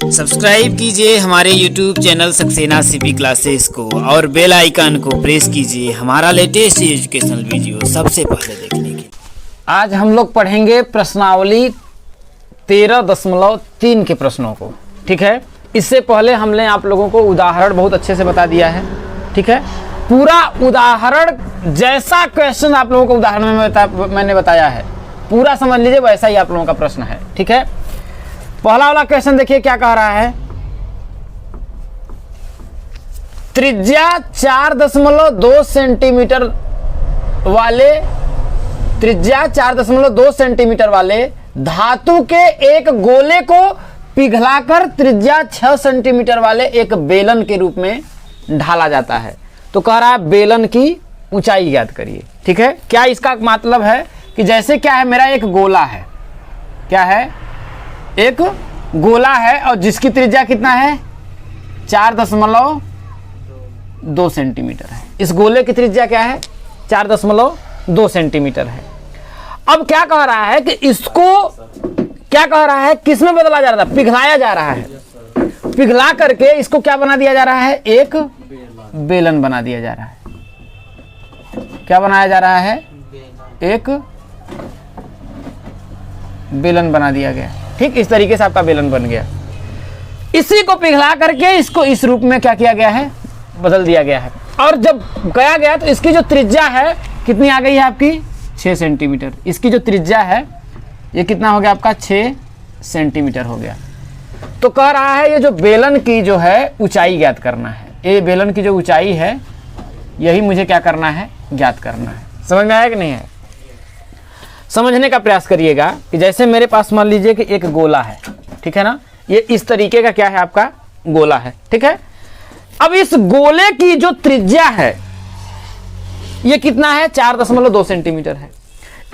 Subscribe कीजिए हमारे YouTube channel Saxena CP classes को और बेल आइकन को प्रेस कीजिए हमारा लेटेस्ट एजुकेशनल वीडियो सबसे पहले देखने के लिए। आज हम लोग पढ़ेंगे प्रश्नावली 13.3 के प्रश्नों को। ठीक है, इससे पहले हमने आप लोगों को उदाहरण बहुत अच्छे से बता दिया है। ठीक है, पूरा उदाहरण जैसा क्वेश्चन आप लोगों को उदाहरण में मैंने बताया है, पूरा समझ लीजिए वैसा ही आप लोगों का प्रश्न है। ठीक है, पहला वाला क्वेश्चन देखिए क्या कह रहा है। त्रिज्या 4.2 सेंटीमीटर वाले धातु के एक गोले को पिघलाकर त्रिज्या 6 सेंटीमीटर वाले एक बेलन के रूप में ढाला जाता है। तो कह रहा है बेलन की ऊंचाई ज्ञात करिए। ठीक है, क्या इसका मतलब है कि जैसे क्या है, मेरा एक गोला है, क्या है, एक गोला है और जिसकी त्रिज्या कितना है 4.2 सेंटीमीटर है। इस गोले की त्रिज्या क्या है 4.2 सेंटीमीटर है। अब क्या कह रहा है कि इसको क्या कह रहा है, किस में बदला जा रहा था, पिघलाया जा रहा है। पिघला करके इसको क्या बना दिया जा रहा है, एक बेलन बना दिया जा रहा है। क्या बनाया जा रहा है, एक बेलन बना दिया गया। ठीक, इस तरीके से आपका बेलन बन गया। इसी को पिघला करके इसको इस रूप में क्या किया गया है, बदल दिया गया है। और जब गया गया तो इसकी जो त्रिज्या है कितनी आ गई है आपकी 6 सेंटीमीटर। इसकी जो त्रिज्या है ये कितना हो गया आपका 6 सेंटीमीटर हो गया। तो कह रहा है ये जो बेलन की जो है ऊंचाई ज्ञात करना है। ये बेलन की जो ऊंचाई है यही मुझे क्या करना है, ज्ञात करना है। समझ में आया कि नहीं है? समझने का प्रयास करिएगा कि जैसे मेरे पास मान लीजिए कि एक गोला है, ठीक है ना, ये इस तरीके का क्या है आपका गोला है। ठीक है, अब इस गोले की जो त्रिज्या है ये कितना है 4.2 सेंटीमीटर है।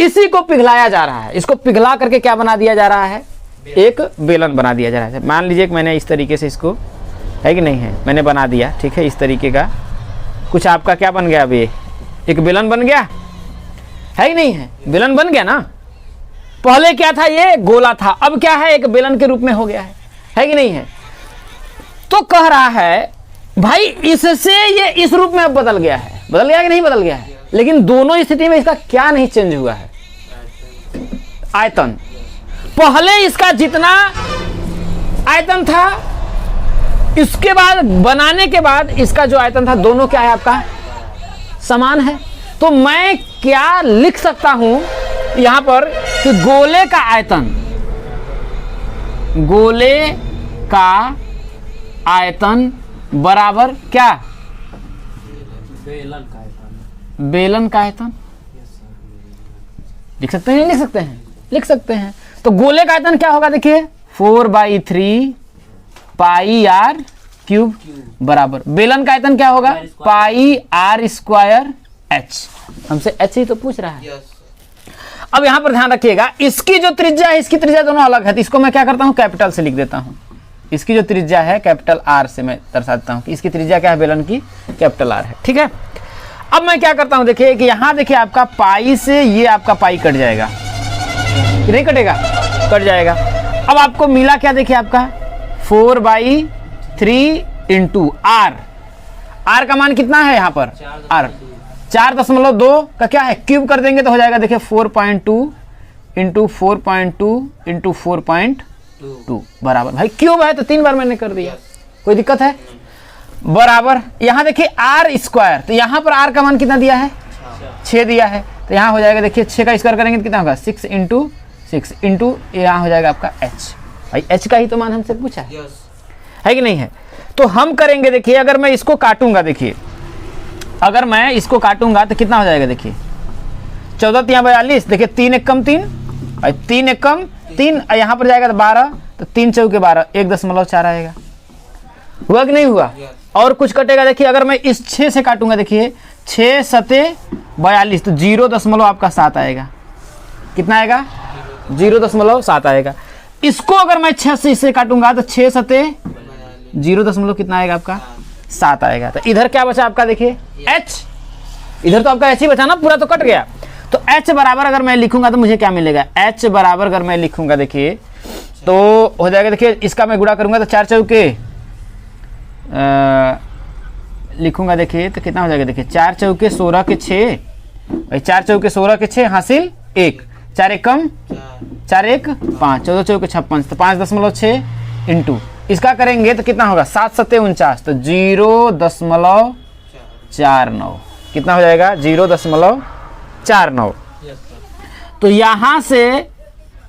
इसी को पिघलाया जा रहा है। इसको पिघला करके क्या बना दिया जा रहा है, एक बेलन बना दिया जा रहा है। मान लीजिए कि मैंने इस तरीके से इसको, है कि नहीं है, मैंने बना दिया। ठीक है, इस तरीके का कुछ आपका क्या बन गया, अभी एक बेलन बन गया, है कि नहीं है, बेलन बन गया ना। पहले क्या था, ये गोला था, अब क्या है, एक बेलन के रूप में हो गया है कि नहीं है। तो कह रहा है भाई इससे ये इस रूप में अब बदल गया है। बदल गया कि नहीं बदल गया है, लेकिन दोनों स्थिति में इसका क्या नहीं चेंज हुआ है, आयतन। पहले इसका जितना आयतन था, इसके बाद बनाने के बाद इसका जो आयतन था, दोनों क्या है आपका समान है। तो मैं क्या लिख सकता हूं यहां पर कि गोले का आयतन बराबर क्या, बेलन का आयतन। लिख सकते हैं, लिख सकते हैं, लिख सकते हैं। तो गोले का आयतन क्या होगा, देखिए 4/3 पाई r क्यूब बराबर बेलन का आयतन क्या होगा, पाई r² h। हमसे h ही तो पूछ रहा है। अब यहां पर ध्यान रखिएगा, इसकी जो त्रिज्या है, इसकी त्रिज्या दोनों अलग है। तो इसको मैं क्या करता हूं, कैपिटल से लिख देता हूं। इसकी जो त्रिज्या है कैपिटल R से मैं दर्शाता हूं कि इसकी त्रिज्या क्या है, बेलन की कैपिटल R है। ठीक है, अब मैं क्या करता हूं, देखिए कि यहां देखिए आपका पाई से ये आपका पाई कट जाएगा, नहीं कटेगा, कट जाएगा। अब आपको मिला क्या, देखिए आपका 4/3 इंटू R का मान कितना है यहाँ पर, R 4.2 का क्या है, क्यूब कर देंगे तो हो जाएगा, देखिए 4.2 इंटू 4.2 इंटू 4.2 बराबर, भाई क्यूब है तो 3 बार मैंने कर दिया, कोई दिक्कत है, बराबर। यहाँ देखिए r², तो यहाँ पर r का मान कितना दिया है, 6 दिया है। तो यहाँ हो जाएगा, देखिए 6 का स्क्वायर करेंगे तो कितना होगा, 6 इंटू 6 इंटू यहाँ हो जाएगा आपका h। भाई h का ही तो मान हमसे पूछा है कि नहीं है। तो हम करेंगे, देखिए अगर मैं इसको काटूंगा, देखिए अगर मैं इसको काटूंगा तो कितना हो जाएगा, देखिए 14 42, देखिए 3 एकम 3, 3 एकम 3, यहाँ पर जाएगा तो 12, तो 3 चौके 12, 1.4 आएगा। हुआ कि नहीं हुआ? और कुछ कटेगा, देखिए अगर मैं इस 6 से काटूंगा, देखिए 6 सते 42, तो 0. आपका 7 आएगा। कितना आएगा, 0.7 आएगा। इसको अगर मैं 6 से काटूंगा तो 6 सते 0. कितना आएगा आपका, 7 आएगा। तो इधर क्या बचा आपका, देखिए h, इधर तो आपका h ही बचा ना, पूरा तो कट गया। तो h बराबर अगर मैं लिखूंगा तो मुझे क्या मिलेगा, h बराबर अगर मैं लिखूंगा, देखिए तो हो जाएगा, देखिए इसका मैं गुणा करूंगा तो 4 चौके लिखूंगा, देखिए तो कितना हो जाएगा, देखिए 4 चौके 16 के 6, भाई 4 चौके 16 के 6 हासिल 1, 4 एक कम 4 एक 5, 14 चौके 56, तो 5.6 इंटू इसका करेंगे तो कितना होगा 7 सत्ते 49, तो 0.49 कितना हो जाएगा 0.49। तो यहां से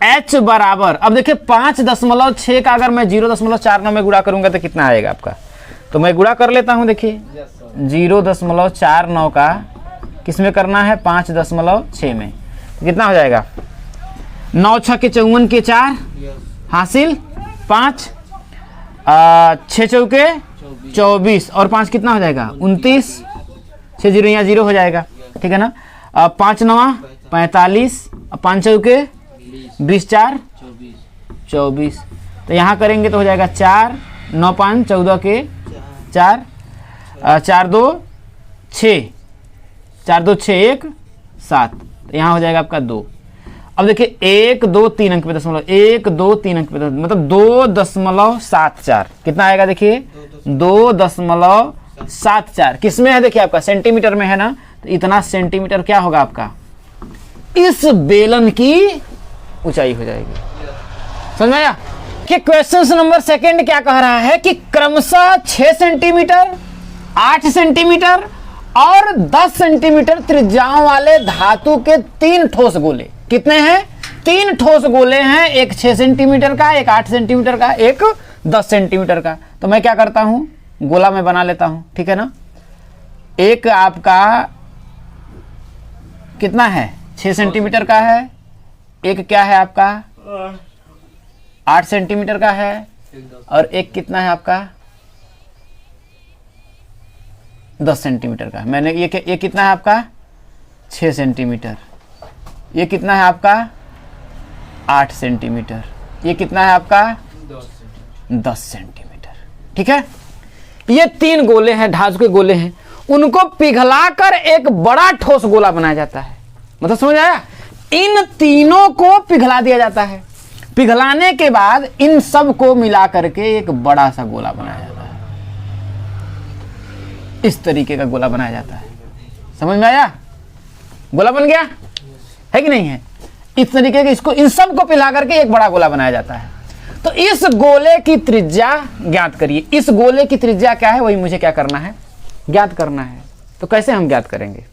h बराबर, अब देखिए 5.6 का अगर मैं 0.49 में गुणा करूंगा तो कितना आएगा आपका, तो मैं गुणा कर लेता हूं, देखिए 0.49 का किस में करना है 5.6 में, तो कितना हो जाएगा 9 6 के 54 के 4 हासिल 5, 6 चौके 24 और 5 कितना हो जाएगा 29, 6 जीरो यहाँ 0 हो जाएगा, ठीक है ना। 5 9 45, 5 चौके 20 4 24, तो यहाँ करेंगे तो हो जाएगा 4 9 5 14 के 4, 4 2 6, 4 2 6 1 7, तो यहाँ हो जाएगा आपका 2। अब देखिए 1 2 3 अंक पे दशमलव, 1 2 3 अंक पे मतलब 2.74 कितना आएगा, देखिए 2.74 किस में है, देखिए आपका सेंटीमीटर में है ना, तो इतना सेंटीमीटर क्या होगा आपका इस बेलन की ऊंचाई हो जाएगी। समझ में आया कि क्वेश्चन नंबर सेकंड क्या कह रहा है कि क्रमशः 6 सेंटीमीटर 8 सेंटीमीटर और 10 सेंटीमीटर त्रिज्याओं वाले धातु के 3 ठोस गोले, कितने हैं 3 ठोस गोले हैं, एक 6 सेंटीमीटर का, एक 8 सेंटीमीटर का, एक 10 सेंटीमीटर का। तो मैं क्या करता हूं गोला में बना लेता हूं, ठीक है ना। एक आपका कितना है 6 सेंटीमीटर का है, एक क्या है आपका 8 सेंटीमीटर का है, और एक कितना है आपका 10 सेंटीमीटर का। मैंने ये कितना है आपका 6 सेंटीमीटर, ये कितना है आपका 8 सेंटीमीटर, ये कितना है आपका 10 सेंटीमीटर, ठीक है। ये 3 गोले हैं, धातु के गोले हैं, उनको पिघलाकर एक बड़ा ठोस गोला बनाया जाता है। मतलब समझ आया, इन तीनों को पिघला दिया जाता है, पिघलाने के बाद इन सब को मिला करके एक बड़ा सा गोला बनाया जाता है, इस तरीके का गोला बनाया जाता है। समझ में आया, गोला बन गया है कि नहीं है, इस तरीके के इसको इन सब को पिघला करके एक बड़ा गोला बनाया जाता है। तो इस गोले की त्रिज्या ज्ञात करिए, इस गोले की त्रिज्या क्या है वही मुझे क्या करना है ज्ञात करना है। तो कैसे हम ज्ञात करेंगे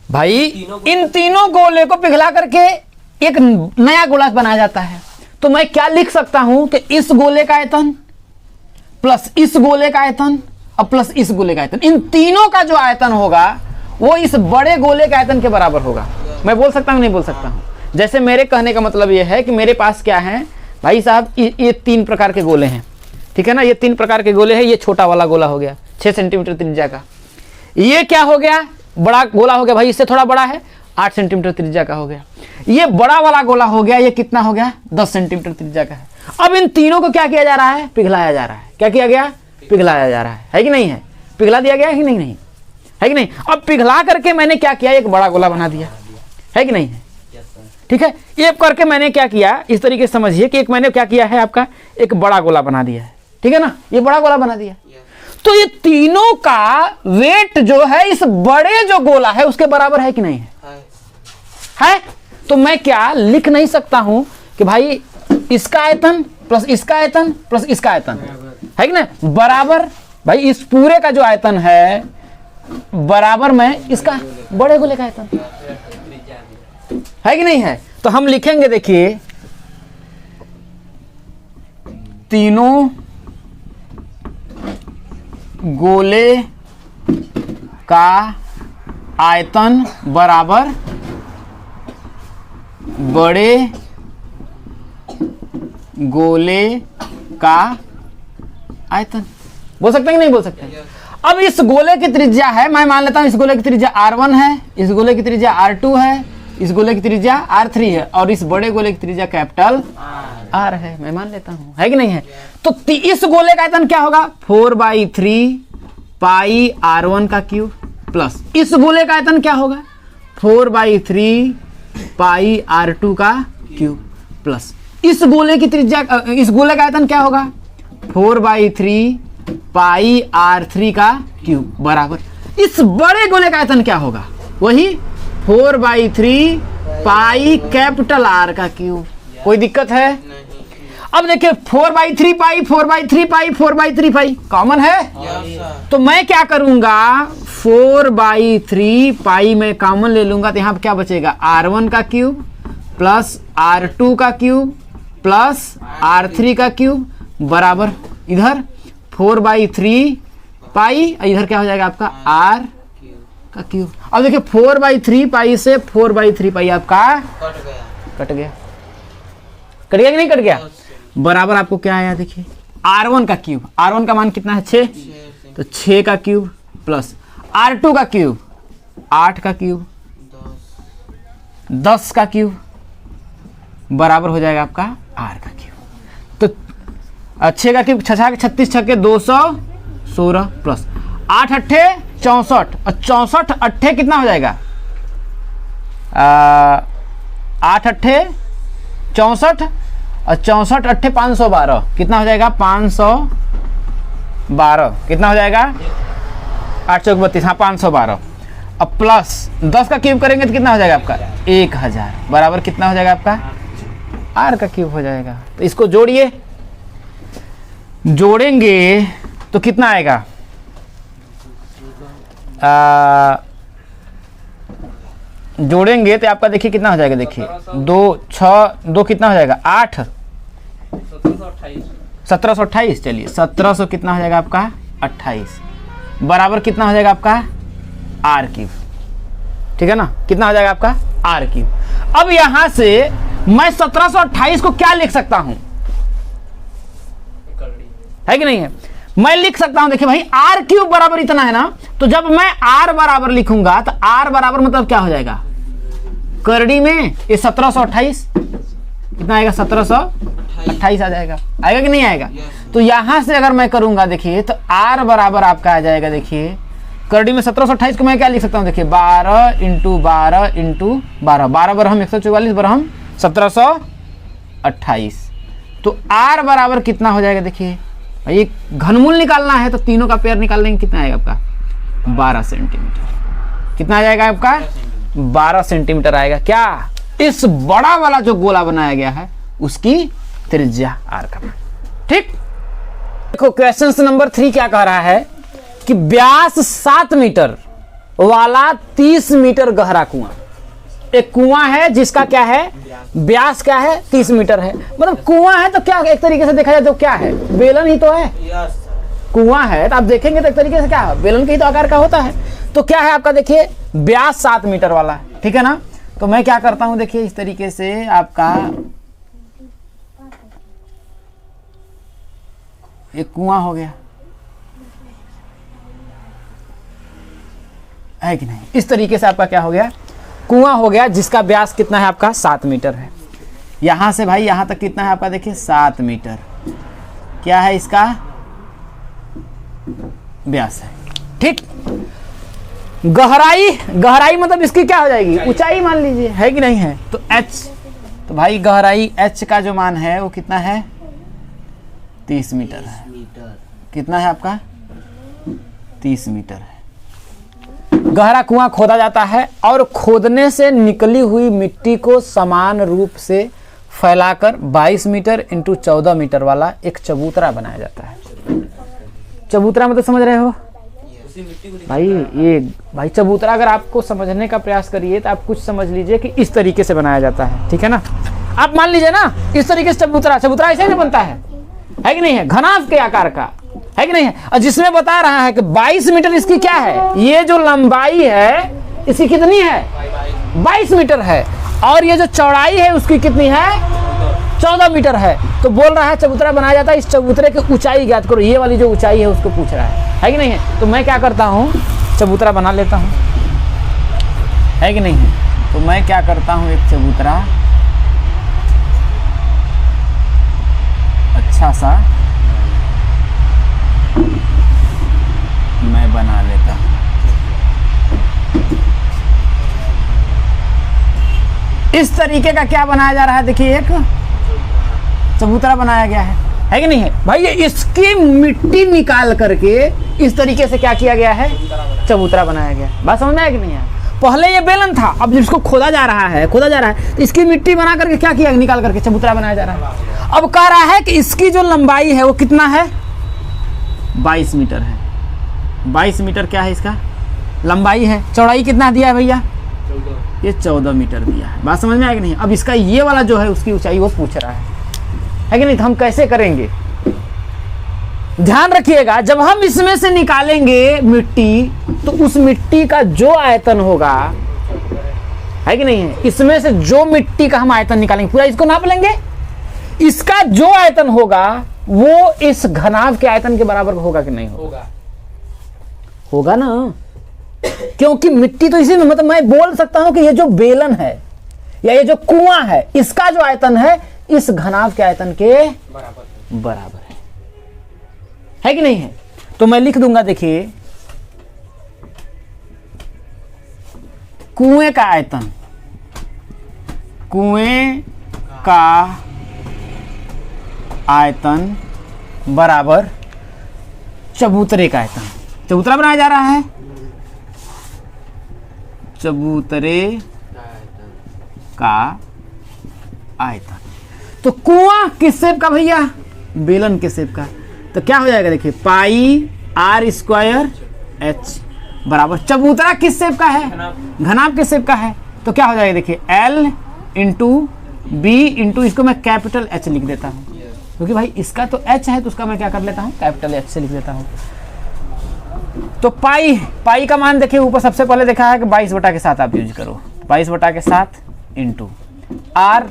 भाई, इन तीनों गोले को पिघला करके एक नया गोला बनाया जाता है। तो मैं क्या लिख सकता हूं कि इस गोले का आयतन प्लस इस गोले का आयतन और प्लस इस गोले का आयतन, इन तीनों का जो आयतन होगा वो इस बड़े गोले के आयतन के बराबर होगा। मैं बोल सकता हूं नहीं बोल सकता हूं, जैसे मेरे कहने का मतलब ये है कि मेरे पास क्या है भाई साहब, ये 3 प्रकार के गोले हैं, ठीक है ना। ये 3 प्रकार के गोले हैं, ये छोटा वाला गोला हो गया 6 सेंटीमीटर त्रिज्या का, ये क्या हो गया बड़ा गोला हो गया भाई, इससे थोड़ा बड़ा है 8 सेंटीमीटर त्रिज्या का हो गया। ये बड़ा वाला गोला हो गया, ये कितना हो गया 10 सेंटीमीटर त्रिज्या का है। अब इन तीनों को क्या किया जा रहा है पिघलाया जा रहा है। क्या किया गया पिघलाया जा रहा है कि नहीं है, पिघला दिया गया है कि नहीं है कि नहीं। अब पिघला करके मैंने क्या किया एक बड़ा गोला बना दिया है कि नहीं है, ठीक है। ये करके मैंने क्या किया इस तरीके से समझिए कि एक मैंने क्या किया है आपका एक बड़ा गोला बना दिया है, ठीक है ना, ये बड़ा गोला बना दिया। तो ये तीनों का वेट जो है इस बड़े जो गोला है उसके बराबर है कि नहीं है। तो मैं क्या लिख नहीं सकता हूं कि भाई इसका आयतन प्लस इसका आयतन प्लस इसका आयतन है कि नहीं बराबर, भाई इस पूरे का जो आयतन है बराबर में इसका बड़े गोले का आयतन है कि नहीं है। तो हम लिखेंगे देखिए तीनों गोले का आयतन बराबर बड़े गोले का आयतन। बोल सकते हैं कि नहीं बोल सकते। अब इस गोले की त्रिज्या है, मैं मान लेता हूं इस गोले की त्रिज्या R1 है, इस गोले की त्रिज्या R2 है, इस गोले की त्रिज्या R3 है और इस बड़े गोले की त्रिज्या कैपिटल R है, मैं मान लेता हूं है कि नहीं है। तो इस गोले का आयतन क्या होगा 4/3 पाई R1 का क्यूब प्लस इस गोले का आयतन क्या होगा 4/3 पाई R2 का क्यूब प्लस इस गोले की त्रिज्या, इस गोले का आयतन क्या होगा 4/3 पाई r3 का क्यूब बराबर इस बड़े गोले का आयतन क्या होगा वही 4/3 पाई कैपिटल R का क्यूब। कोई दिक्कत है? अब देखिए 4/3 पाई 4/3 पाई 4/3 पाई कॉमन है, तो मैं क्या करूंगा 4/3 पाई में कॉमन ले लूंगा, तो यहां पर क्या बचेगा R1 का क्यूब प्लस R2 का क्यूब प्लस R3 का क्यूब बराबर इधर 4/3 पाई, इधर क्या हो जाएगा आपका R का क्यूब। अब देखिए 4/3 पाई से 4/3 पाई आपका कट गया कि नहीं कट गया, बराबर आपको क्या आया देखिए R1 का क्यूब, R1 का मान कितना है 6, तो 6 का क्यूब प्लस R2 का क्यूब 8 का क्यूब 10 का क्यूब बराबर हो जाएगा आपका R का क्यूब। तो 6 का क्यूब 36 छक्के 216 प्लस 8 अट्ठे 64 और 64 अट्ठे कितना हो जाएगा 8 अट्ठे 64 और 64 अट्ठे 512 कितना हो जाएगा 512 कितना हो जाएगा 8 चौक 32 हाँ 512। अब प्लस 10 का क्यूब करेंगे तो कितना हो जाएगा आपका 1000 बराबर कितना हो जाएगा आपका R का क्यूब हो जाएगा। तो इसको जोड़िए, जोड़ेंगे तो कितना आएगा जोड़ेंगे तो आपका देखिए कितना हो जाएगा, देखिए 2 6 2 कितना हो जाएगा 8 1728 चलिए 1700 कितना हो जाएगा आपका 28 बराबर कितना हो जाएगा आपका R क्यूब। ठीक है ना, कितना हो जाएगा आपका R क्यूब। अब यहां से मैं 1728 को क्या लिख सकता हूं, है कि नहीं है, मैं लिख सकता हूं देखिए भाई R क्यूब बराबर इतना है ना, तो जब मैं R बराबर लिखूंगा तो R बराबर मतलब क्या हो जाएगा करड़ी में ये 1728 कितना आएगा 1728 आ जाएगा, आएगा कि नहीं आएगा। तो यहां से अगर मैं करूंगा देखिए तो R बराबर आपका आ जाएगा, देखिए करड़ी में 1728 को मैं क्या लिख सकता हूं देखिए 12 × 12 × 12 12 बरहम 144 बरहम 1728। तो R बराबर कितना हो जाएगा देखिए भाई, घनमूल निकालना है तो तीनों का पेयर निकाल लेंगे, कितना आएगा आपका 12 सेंटीमीटर। कितना आ जाएगा आपका 12 सेंटीमीटर आएगा क्या, इस बड़ा वाला जो गोला बनाया गया है उसकी त्रिज्या R का। ठीक, देखो क्वेश्चन नंबर 3 क्या कह रहा है कि व्यास 7 मीटर वाला 30 मीटर गहरा कुआं, एक कुआं है जिसका क्या है व्यास क्या है 30 मीटर है, मतलब कुआं है तो क्या एक तरीके से देखा जाए तो क्या है बेलन ही तो है, कुआं है तो आप देखेंगे तो एक तरीके से क्या है बेलन के ही तो आकार का होता है। तो क्या है आपका देखिए व्यास 7 मीटर वाला है, ठीक है ना। तो मैं क्या करता हूं देखिए इस तरीके से आपका एक कुआं हो गया, है कि नहीं, इस तरीके से आपका क्या हो गया कुआं हो गया जिसका व्यास कितना है आपका 7 मीटर है। यहां से भाई यहां तक कितना है आपका देखिए 7 मीटर क्या है इसका व्यास है। ठीक, गहराई, गहराई मतलब इसकी क्या हो जाएगी ऊंचाई मान लीजिए, है कि नहीं है। तो h, तो भाई गहराई h का जो मान है वो कितना है 30 मीटर है। कितना है आपका 30 मीटर है। गहरा कुआं खोदा जाता है और खोदने से निकली हुई मिट्टी को समान रूप से फैलाकर 22 मीटर × 14 मीटर वाला एक चबूतरा बनाया जाता है। चबूतरा मतलब समझ रहे हो भाई, ये भाई चबूतरा अगर आपको समझने का प्रयास करिए तो आप कुछ समझ लीजिए कि इस तरीके से बनाया जाता है, ठीक है ना। आप मान लीजिए ना इस तरीके से चबूतरा ऐसे ही बनता है कि नहीं है, घनाभ के आकार का, है कि नहीं है। और जिसमें बता रहा है कि 22 मीटर इसकी क्या है, ये जो लंबाई है इसकी कितनी है 22 मीटर है, और ये जो चौड़ाई है उसकी कितनी है 14 मीटर है। तो बोल रहा है चबूतरा बनाया जाता है, इस चबूतरे की ऊंचाई ज्ञात करो, ये वाली जो ऊंचाई है उसको पूछ रहा है कि नहीं है। तो मैं क्या करता हूँ चबूतरा बना लेता हूँ, है कि नहीं है। तो मैं क्या करता हूँ एक चबूतरा अच्छा सा मैं बना लेता हूं। इस तरीके का क्या बनाया जा रहा है देखिए, एक चबूतरा बनाया गया है कि नहीं है भाई। ये इसकी मिट्टी निकाल करके इस तरीके से क्या किया गया है, चबूतरा बनाया गया। बात समझ में आया कि नहीं है। पहले ये बेलन था, अब जिसको खोदा जा रहा है तो इसकी मिट्टी बना करके क्या किया, निकाल करके चबूतरा बनाया जा रहा है। अब कह रहा है कि इसकी जो लंबाई है वो कितना है, 22 मीटर है। 22 मीटर क्या है इसका लंबाई है। चौड़ाई कितना दिया है भैया, ये 14 मीटर दिया है। बात समझ में आया कि नहीं। अब इसका ये वाला जो है उसकी ऊंचाई वो पूछ रहा है कि नहीं। तो हम कैसे करेंगे, ध्यान रखिएगा, जब हम इसमें से निकालेंगे मिट्टी तो उस मिट्टी का जो आयतन होगा है कि नहीं है, इसमें से जो मिट्टी का हम आयतन निकालेंगे पूरा इसको नाप लेंगे, इसका जो आयतन होगा वो इस घनाभ के आयतन के बराबर होगा कि नहीं होगा, होगा ना। क्योंकि मिट्टी तो इसी में, मतलब मैं बोल सकता हूं कि ये जो बेलन है या ये जो कुआं है इसका जो आयतन है इस घनाभ के आयतन के बराबर है कि नहीं है। तो मैं लिख दूंगा, देखिए कुएं का आयतन, कुएं का आयतन बराबर चबूतरे का आयतन। चबूतरा बनाया जा रहा है, चबूतरे का आयतन। तो कुआं किस शेप का भैया, बेलन के शेप का। तो क्या हो जाएगा, देखिए पाई आर स्क्वायर एच बराबर चबूतरा किस शेप का है, घनाभ के शेप का है। तो क्या हो जाएगा, देखिए एल इंटू बी इंटू, इसको मैं कैपिटल एच लिख देता हूँ क्योंकि भाई इसका तो एच है तो उसका मैं क्या कर लेता हूँ, कैपिटल एच से लिख देता हूँ। तो पाई का मान देखिए ऊपर सबसे पहले देखा है कि 22/7 आप यूज करो, 22/7 इंटू आर।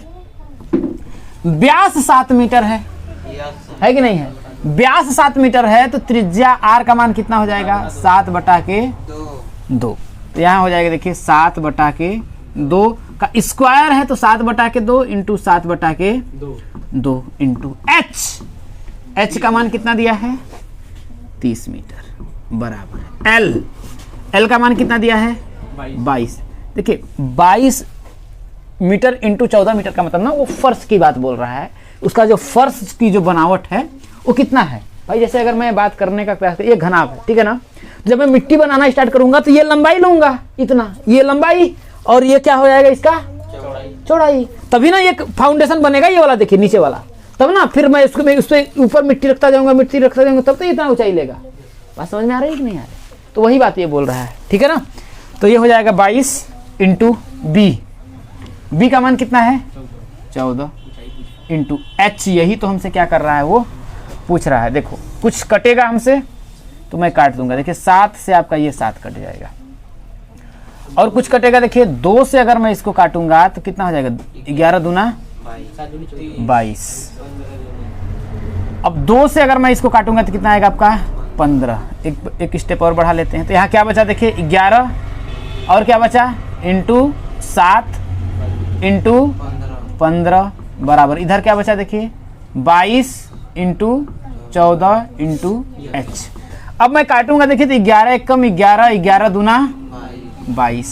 व्यास 7 मीटर है कि नहीं है। व्यास 7 मीटर है तो त्रिज्या आर का मान कितना हो जाएगा, 7/2। तो यहाँ हो जाएगा, देखिए 7/2 का स्क्वायर है तो 7/2 इंटू 7/2 इंटू एच का मान कितना दिया है, 30 मीटर बराबर। एल का मान कितना दिया है, 22। देखिए 22 मीटर इंटू 14 मीटर का मतलब ना वो फर्श की बात बोल रहा है। उसका जो फर्श की जो बनावट है वो कितना है भाई। जैसे अगर मैं बात करने का प्रयास करूं, ये घनाभ है, ठीक है ना। जब मैं मिट्टी बनाना स्टार्ट करूंगा तो ये लंबाई लूंगा इतना, ये लंबाई, और ये क्या हो जाएगा इसका चौड़ाई। तभी ना ये फाउंडेशन बनेगा ये वाला, देखिए नीचे वाला, तब ना फिर मैं उसको उस पर ऊपर मिट्टी रखता जाऊंगा तब तो इतना ऊंचाई लेगा। बात समझ में आ रही है कि नहीं आ रही। तो वही बात ये बोल रहा है, ठीक है ना। तो ये हो जाएगा 22 इंटू बी का मान कितना है, 14 इंटू एच। यही तो हमसे क्या कर रहा है, वो पूछ रहा है। देखो कुछ कटेगा हमसे तो मैं काट दूंगा, देखिए 7 से आपका ये 7 कट जाएगा, और कुछ कटेगा, देखिए 2 से अगर मैं इसको काटूंगा तो कितना हो जाएगा, 11 दूना 22। अब 2 से अगर मैं इसको काटूंगा तो कितना आएगा आपका, 15। एक स्टेप और बढ़ा लेते हैं। तो यहाँ क्या बचा, देखिए 11 और क्या बचा, इंटू 7 इंटू 15 बराबर, इधर क्या बचा, देखिए 22 इंटू 14 इंटू एच। अब मैं काटूंगा, देखिए तो 11 एकम 11, 11 दूना 22,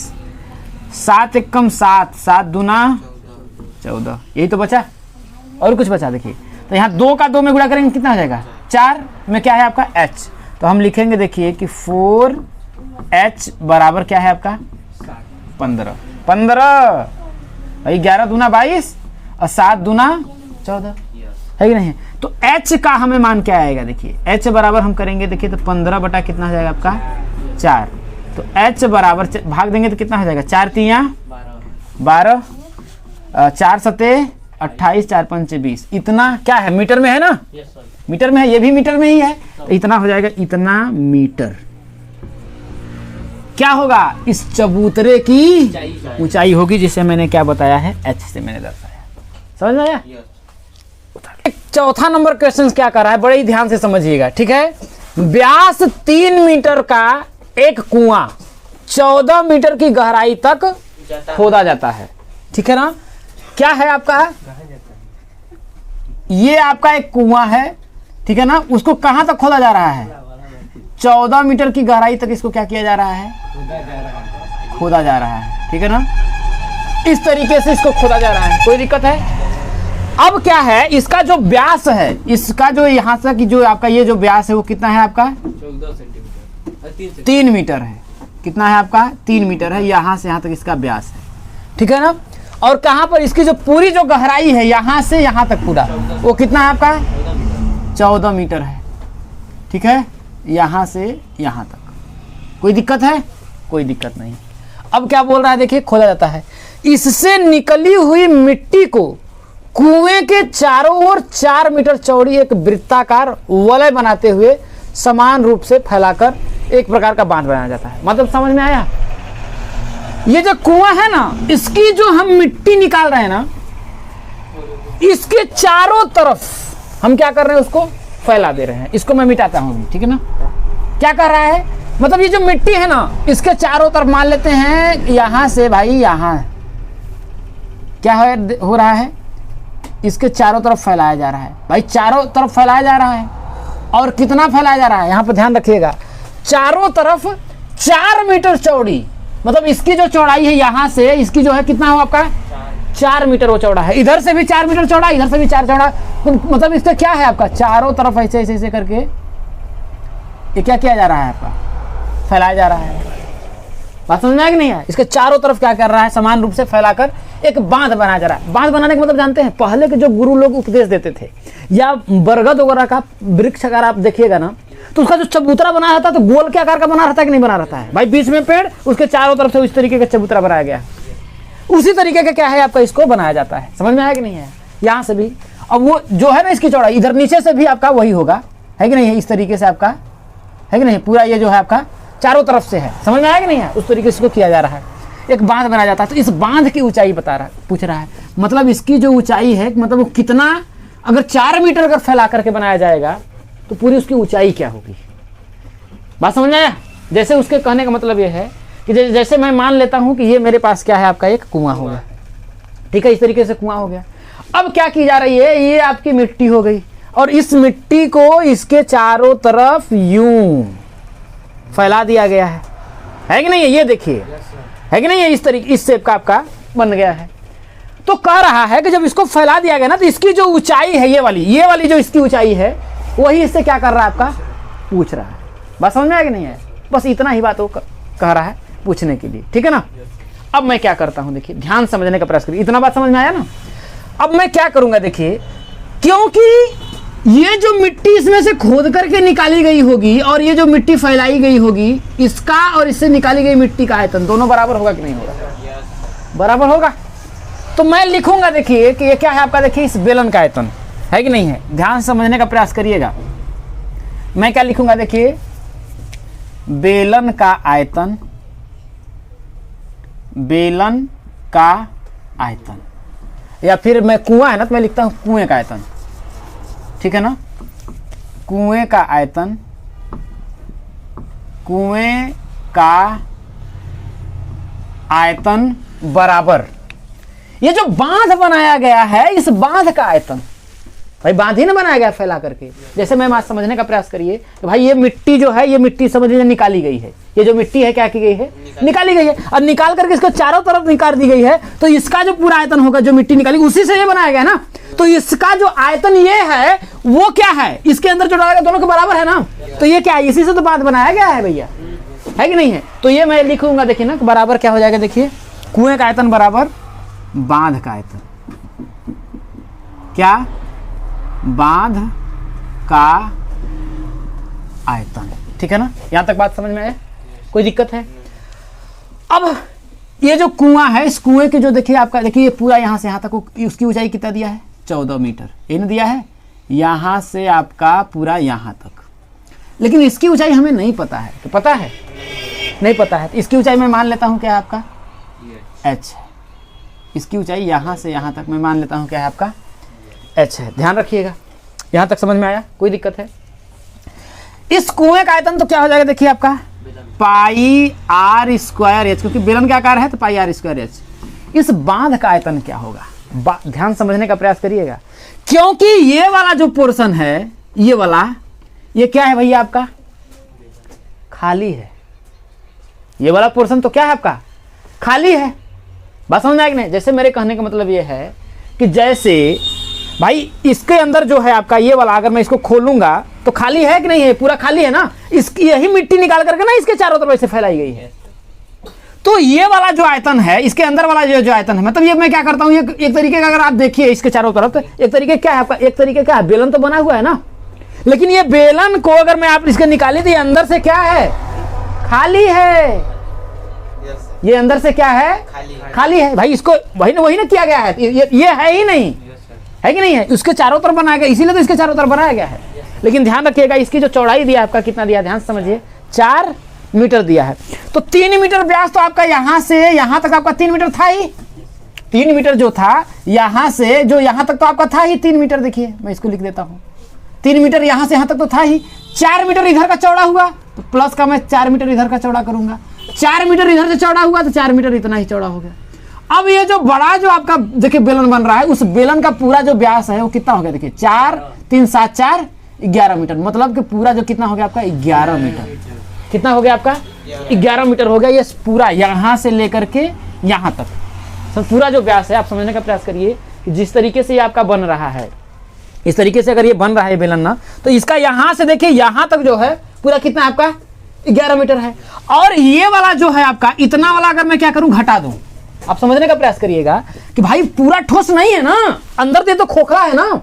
7 एकम 7, 7 दूना 14, यही तो बचा। और कुछ बचा, देखिए तो यहाँ 2 का 2 में गुणा करेंगे कितना हो जाएगा, 4 में क्या है आपका एच। तो हम लिखेंगे, देखिए कि 4h बराबर क्या है आपका 15 भाई, 11 दूना 22 और 7 दूना 14 है कि नहीं। तो h का हमें मान क्या आएगा, देखिए h बराबर हम करेंगे, देखिए तो 15 बटा कितना हो जाएगा आपका 4। तो h बराबर भाग देंगे तो कितना हो जाएगा, 4 तिया 12, 4 सते 28, 4 पंचे 20। इतना क्या है, मीटर में है ना, मीटर में है, ये भी मीटर में ही है। तो इतना हो जाएगा, इतना मीटर क्या होगा, इस चबूतरे की ऊंचाई होगी, जिसे मैंने क्या बताया है, एच से मैंने दर्शाया। समझ में आया। चौथा नंबर क्वेश्चन क्या कर रहा है, बड़े ही ध्यान से समझिएगा, ठीक है। व्यास 3 मीटर का एक कुआं 14 मीटर की गहराई तक खोदा जाता है, ठीक है ना। क्या है आपका, ये आपका एक कुआं है, ठीक है ना। उसको कहां तक खोदा जा रहा है, 14 मीटर की गहराई तक इसको क्या किया जा रहा है, खोदा जा रहा है, ठीक है ना। इस तरीके से इसको खोदा जा रहा है, कोई दिक्कत है। अब क्या है, इसका जो व्यास है, इसका जो यहाँ से कि जो आपका ये जो व्यास है वो कितना है आपका 14 सेंटीमीटर, 3 मीटर है। कितना है आपका 3 मीटर है, यहाँ से यहाँ तक इसका व्यास है, ठीक है ना। और कहाँ पर इसकी जो पूरी जो गहराई है यहाँ से यहाँ तक पूरा वो कितना है आपका 14 मीटर है, ठीक है, यहाँ से यहाँ तक। कोई दिक्कत है? कोई दिक्कत नहीं। अब क्या बोल रहा है देखिए, खोला जाता है, इससे निकली हुई मिट्टी को कुएं के चारों ओर 4 मीटर चौड़ी एक वृत्ताकार वलय बनाते हुए समान रूप से फैलाकर एक प्रकार का बांध बनाया जाता है। मतलब समझ में आया? ये जो कुआं है ना, इसकी जो हम मिट्टी निकाल रहे हैं ना, इसके चारों तरफ हम क्या कर रहे हैं, उसको फैला दे रहे हैं। इसको मैं मिटाता हूं, ठीक है ना। क्या कर रहा है, मतलब ये जो मिट्टी है ना, इसके चारों तरफ मान लेते हैं, यहां से भाई यहां क्या हो रहा है, इसके चारों तरफ फैलाया जा रहा है भाई, चारों तरफ फैलाया जा रहा है। और कितना फैलाया जा रहा है, यहां पर ध्यान रखिएगा, चारों तरफ 4 मीटर चौड़ी। मतलब इसकी जो चौड़ाई है यहां से, इसकी जो है कितना हो आपका 4 मीटर वो चौड़ा है। इधर से भी 4 मीटर चौड़ा, इधर से भी 4 चौड़ा। मतलब इसका क्या है आपका, चारों तरफ ऐसे ऐसे ऐसे करके ये क्या किया जा रहा है आपका, फैलाया जा रहा है। बात समझ में आया कि नहीं है? इसके चारों तरफ क्या कर रहा है, समान रूप से फैलाकर एक बांध बनाया जा रहा है। बांध बनाने का मतलब जानते हैं, पहले के जो गुरु लोग उपदेश देते थे, या बरगद वगैरह का वृक्ष अगर आप देखिएगा ना, तो उसका जो चबूतरा बना रहता है तो गोल के आकार का बना रहता है कि नहीं बना रहता है भाई, बीच में पेड़, उसके चारों तरफ से इस तरीके का चबूतरा बनाया गया है। उसी तरीके का क्या है आपका, इसको बनाया जाता है। समझ में आया कि नहीं है? यहाँ से भी, अब वो जो है ना इसकी चौड़ाई, इधर नीचे से भी आपका वही होगा, है कि नहीं है? इस तरीके से आपका, है कि नहीं, पूरा ये जो है आपका चारों तरफ से है। समझ में आया कि नहीं है? उस तरीके से इसको किया जा रहा है, एक बांध बनाया जाता है। तो इस बांध की ऊंचाई पूछ रहा है, मतलब इसकी जो ऊंचाई है, मतलब वो कितना, अगर 4 मीटर अगर फैला करके बनाया जाएगा तो पूरी उसकी ऊंचाई क्या होगी। बात समझ में आया? जैसे उसके कहने का मतलब ये है कि जैसे मैं मान लेता हूं कि ये मेरे पास क्या है आपका एक कुआं हो गया, ठीक है, इस तरीके से कुआं हो गया। अब क्या की जा रही है, ये आपकी मिट्टी हो गई, और इस मिट्टी को इसके चारों तरफ यूं फैला दिया गया है कि नहीं है? ये देखिए, है कि नहीं है? इस तरीके, इस शेप का आपका बन गया है। तो कह रहा है कि जब इसको फैला दिया गया ना, तो इसकी जो ऊंचाई है, ये वाली जो इसकी ऊंचाई है, वही इससे क्या कर रहा है आपका, पूछ रहा है। बात समझ में आया कि नहीं है? बस इतना ही बात वो कह रहा है पूछने के लिए, ठीक है ना। अब मैं क्या करता हूं, देखिए, ध्यान समझने का प्रयास करिए। इतना बात समझ में आया ना। अब मैं क्या करूंगा, देखिए, क्योंकि ये जो मिट्टी इसमें से खोद करके निकाली गई होगी और ये जो मिट्टी फैलाई गई होगी, इसका और इससे निकाली गई मिट्टी का आयतन दोनों बराबर होगा कि नहीं होगा? बराबर होगा। तो मैं लिखूंगा, देखिए, कि ये क्या है आपका, देखिए, इस बेलन का आयतन, है कि नहीं है? ध्यान समझने का प्रयास करिएगा। मैं क्या लिखूंगा, देखिए, बेलन का आयतन, बेलन का आयतन, या फिर मैं कुआं है ना, तो मैं लिखता हूं कुएं का आयतन, ठीक है ना। कुएं का आयतन, कुएं का आयतन बराबर ये जो बांध बनाया गया है, इस बांध का आयतन। भाई बांध ही ना बनाया गया फैला करके। जैसे मैं बात समझने का प्रयास करिए कि भाई ये मिट्टी जो है, ये मिट्टी समझ लीजिए निकाली गई है। ये जो मिट्टी है क्या की गई है, निकाली गई है, और निकाल करके इसको चारों तरफ निकाल दी गई है। तो इसका जो पूरा आयतन होगा, जो मिट्टी निकाली, उसी से ये बनाया गया ना। तो इसका जो आयतन ये है, वो क्या है, इसके अंदर जो डाला गया दोनों के बराबर है ना। तो ये क्या है, इसी से तो बांध बनाया गया है भैया, है कि नहीं है? तो ये मैं लिखूंगा, देखिए ना, बराबर क्या हो जाएगा, देखिए, कुएं का आयतन बराबर बांध का आयतन। क्या, बांध का आयतन, ठीक है ना। यहां तक बात समझ में आए, कोई दिक्कत है? अब ये जो कुआं है, इस कुएं की जो देखिए आपका, देखिए ये पूरा यहां से यहां तक, उसकी ऊंचाई कितना दिया है, 14 मीटर इन्हें दिया है, यहां से आपका पूरा यहां तक। लेकिन इसकी ऊंचाई हमें नहीं पता है, तो पता है, नहीं पता है। तो इसकी ऊंचाई मैं मान लेता हूं क्या है आपका, h है। इसकी ऊंचाई यहां से यहां तक मैं मान लेता हूं क्या है आपका, h है। ध्यान रखिएगा, यहां तक समझ में आया, कोई दिक्कत है? इस कुएं का आयतन तो क्या हो जाएगा, देखिए आपका पाई r स्क्वायर h, क्योंकि बेलन का आकार है तो पाई r स्क्वायर h। इस बांध का आयतन क्या होगा, ध्यान समझने का प्रयास करिएगा, क्योंकि ये वाला जो पोर्शन है, ये वाला, ये क्या है भैया आपका, खाली है। ये वाला पोर्शन तो क्या है आपका, खाली है। बात समझ में आएगी नहीं? जैसे मेरे कहने का मतलब ये है कि जैसे भाई इसके अंदर जो है आपका ये वाला, अगर मैं इसको खोलूंगा तो खाली है कि नहीं है? पूरा खाली है ना। इसकी यही मिट्टी निकाल करके ना इसके चारों तरफ ऐसे फैलाई गई है। तो ये वाला जो आयतन है, इसके अंदर वाला जो आयतन है, मतलब ये मैं क्या करता हूँ, ये एक तरीके का अगर आप देखिए इसके चारों तरफ, तो एक तरीके क्या है आपका, एक तरीके क्या है, बेलन तो बना हुआ है ना। लेकिन ये बेलन को अगर मैं आप इसके निकाली तो ये अंदर से क्या है, खाली है। ये अंदर से क्या है, खाली है भाई। इसको वही ना किया गया है, ये है ही नहीं, है कि नहीं है? उसके चारों तरफ बनाया गया, इसीलिए तो इसके चारों तरफ बनाया गया है। लेकिन ध्यान रखिएगा, इसकी जो चौड़ाई दिया आपका कितना दिया, ध्यान से समझिए, 4 मीटर दिया है। तो 3 मीटर व्यास तो आपका यहां से यहां तक आपका 3 मीटर था ही। 3 मीटर जो था यहां से जो यहां तक तो आपका था ही 3 मीटर। देखिए मैं इसको लिख देता हूं, 3 मीटर यहां से यहां तक तो था ही। 4 मीटर इधर का चौड़ा हुआ तो प्लस का मैं 4 मीटर इधर का चौड़ा करूंगा। 4 मीटर इधर से चौड़ा हुआ तो 4 मीटर इतना ही चौड़ा हो गया। अब ये जो बड़ा जो आपका देखिए बेलन बन रहा है, उस बेलन का पूरा जो व्यास है वो कितना हो गया, देखिए 4 3 7 4 11 मीटर। मतलब कि पूरा जो कितना हो गया आपका 11 मीटर। कितना हो गया आपका 11 मीटर हो गया। ये पूरा यहां से लेकर के यहां तक सब पूरा जो व्यास है, आप समझने का प्रयास करिए कि जिस तरीके से ये आपका बन रहा है, इस तरीके से अगर ये बन रहा है बेलन ना, तो इसका यहां से देखिए यहां तक जो है पूरा कितना आपका 11 मीटर है। और ये वाला जो है आपका इतना वाला अगर मैं क्या करूं, घटा दूं। आप समझने का प्रयास करिएगा कि भाई पूरा ठोस नहीं है ना, अंदर से तो खोखला है ना।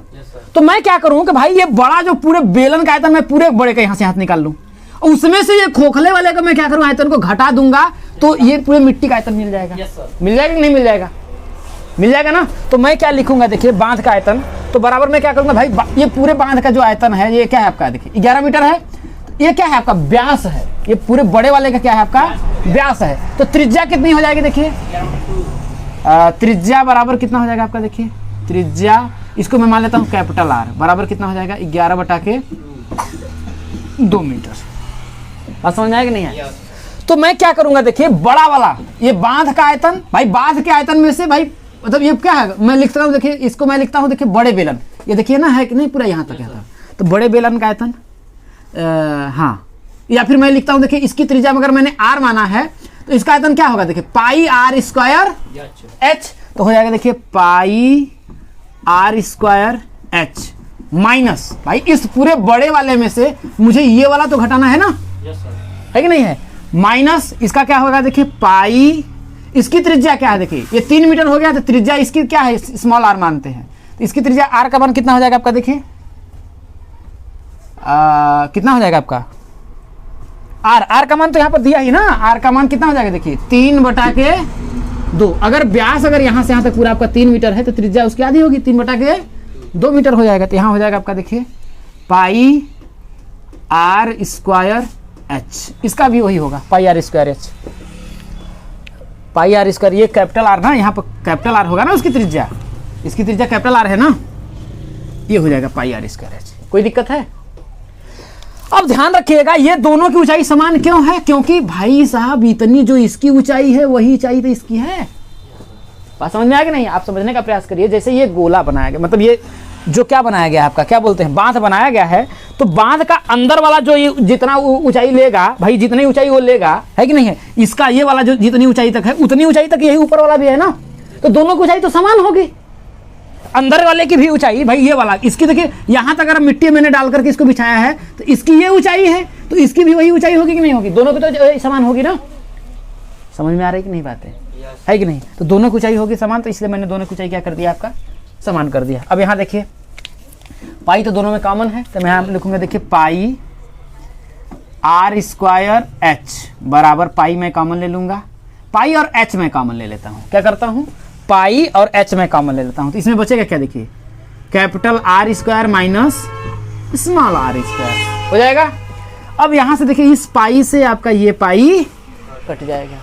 तो मैं क्या करूं कि भाई ये बड़ा जो पूरे बेलन का आयतन, मैं पूरे बड़े का यहां से हाथ निकाल लूं, उसमें से ये खोखले वाले का मैं क्या करूं, आयतन को घटा दूंगा, तो ये पूरे मिट्टी का आयतन मिल जाएगा। मिल जाएगा कि नहीं मिल जाएगा? मिल जाएगा ना। तो मैं क्या लिखूंगा, देखिए बांध का आयतन, तो बराबर मैं क्या करूंगा भाई, ये पूरे बांध का जो आयतन है ये क्या है आपका, देखिए 11 मीटर है। ये क्या है आपका, व्यास है। ये पूरे बड़े वाले का क्या है आपका, व्यास है। तो त्रिज्या कितनी हो जाएगी, देखिए त्रिज्या बराबर कितना हो जाएगा आपका, देखिए त्रिज्या, इसको मैं मान लेता हूँ कैपिटल आर, बराबर कितना हो जाएगा 11/2 मीटर। बात समझ आएगा नहीं है? तो मैं क्या करूंगा, देखिए बड़ा वाला ये बांध का आयतन, भाई बांध के आयतन में से भाई मतलब ये क्या है, मैं लिखता हूँ, देखिए इसको मैं लिखता हूँ, देखिए बड़े बेलन, ये देखिए ना है कि नहीं, पूरा यहाँ तक है। तो बड़े बेलन का आयतन, हाँ, या फिर मैं लिखता हूँ, देखिए इसकी त्रिज्या में अगर मैंने आर माना है तो इसका आयतन क्या होगा, देखिए पाई आर स्क्वायर एच, तो हो जाएगा देखिए पाई आर स्क्वायर एच माइनस, भाई इस पूरे बड़े वाले में से मुझे ये वाला तो घटाना है ना, है कि नहीं है, माइनस इसका क्या होगा, देखिए पाई, इसकी त्रिज्या क्या है, देखिए ये 3 मीटर हो गया, तो त्रिज्या इसकी क्या है, स्मॉल आर मानते हैं, तो इसकी त्रिज्या आर का मान कितना हो जाएगा आपका, देखिए कितना हो जाएगा आपका आर का मान तो यहाँ पर दिया ही ना, आर का मान कितना हो जाएगा, देखिए 3/2। अगर व्यास अगर यहाँ से यहाँ तक पूरा आपका 3 मीटर है तो त्रिज्या उसकी आधी होगी, 3/2 मीटर हो जाएगा। तो यहाँ हो जाएगा आपका, देखिए पाई आर स्क्वायर एच, इसका भी वही होगा pi R square H, pi R square, ये कैपिटल आर ना, यहाँ पर कैपिटल आर होगा ना उसकी त्रिज्या, इसकी त्रिज्या कैपिटल आर है ना, ये हो जाएगा पाई आर स्क्वायर एच। कोई दिक्कत है? अब ध्यान रखिएगा, ये दोनों की ऊंचाई समान क्यों है, क्योंकि भाई साहब इतनी जो इसकी ऊंचाई है वही ऊंचाई तो इसकी है। बात समझ में आया कि नहीं? आप समझने का प्रयास करिए। जैसे ये गोला बनाया गया, मतलब ये जो क्या बनाया गया आपका, क्या बोलते हैं, बांध बनाया गया है, तो बांध का अंदर वाला जो ये जितना ऊंचाई लेगा भाई, जितनी ऊंचाई वो लेगा, है कि नहीं है, इसका ये वाला जो जितनी ऊंचाई तक है उतनी ऊंचाई तक यही ऊपर वाला भी है ना, तो दोनों की ऊंचाई तो समान होगी। अंदर वाले की भी ऊंचाई, भाई ये वाला, इसकी देखिए यहाँ तक अगर मिट्टी मैंने डाल करके इसको बिछाया है तो इसकी ये ऊंचाई है, तो इसकी भी वही ऊंचाई होगी कि नहीं होगी, दोनों की तो समान होगी ना। समझ में आ रही है कि नहीं बातें, है कि नहीं? तो दोनों की ऊंचाई होगी समान, तो इसलिए मैंने दोनों की ऊंचाई क्या कर दिया आपका, समान कर दिया। अब यहाँ देखिए पाई तो दोनों में कॉमन है, तो मैं यहाँ लिखूंगा, देखिए पाई आर स्क्वायर एच बराबर, पाई में कॉमन ले लूंगा, पाई और एच में कॉमन ले लेता हूँ, क्या करता हूँ, पाई और एच में कॉमन ले लेता हूँ, तो इसमें बचेगा क्या, देखिए capital R square minus small r square हो जाएगा। अब यहाँ से देखिए इस पाई से आपका ये पाई कट जाएगा,